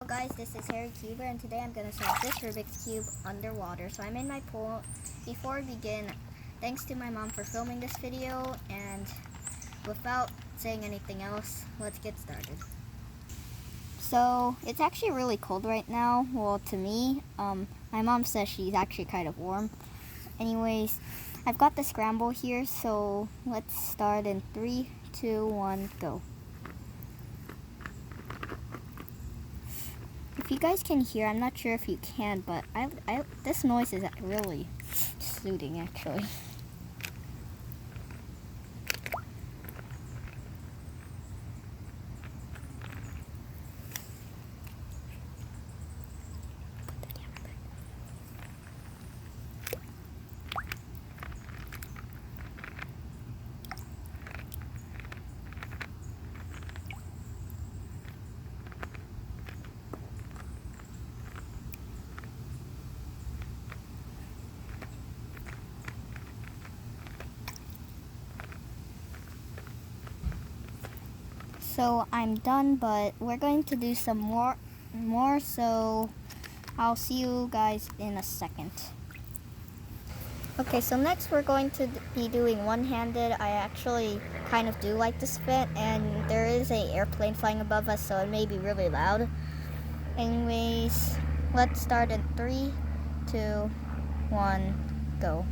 Hello guys, this is Harry Cuber and today I'm going to solve this Rubik's Cube underwater. So I'm in my pool. Before we begin, thanks to my mom for filming this video, and without saying anything else, let's get started. So it's actually really cold right now. Well, to me, my mom says she's actually kind of warm. Anyways, I've got the scramble here, so let's start in 3, 2, 1, go. If you guys can hear, I'm not sure if you can, but this noise is really soothing actually. So I'm done, but we're going to do some more, so I'll see you guys in a second. Okay, so next we're going to be doing one-handed. I actually kind of do like to spit, and there is an airplane flying above us, so it may be really loud. Anyways, let's start in 3, 2, 1, go.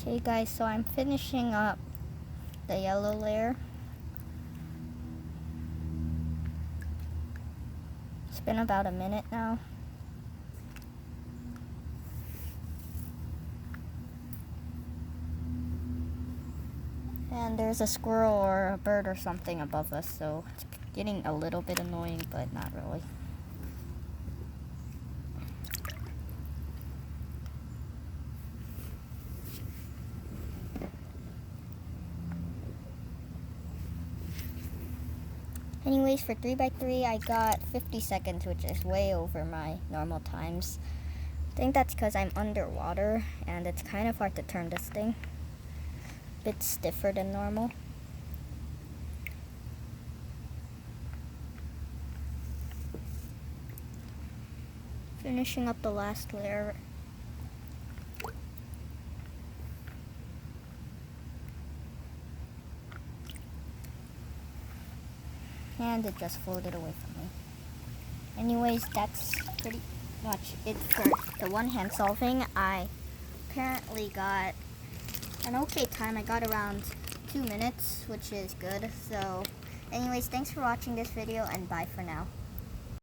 Okay guys, so I'm finishing up the yellow layer. It's been about a minute now. And there's a squirrel or a bird or something above us, so it's getting a little bit annoying, but not really. Anyways, for 3x3, I got 50 seconds, which is way over my normal times. I think that's because I'm underwater, and it's kind of hard to turn this thing. A bit stiffer than normal. Finishing up the last layer. And it just floated away from me. Anyways, that's pretty much it for the one-hand solving. I apparently got an okay time. I got around 2 minutes, which is good. So anyways, thanks for watching this video, and bye for now.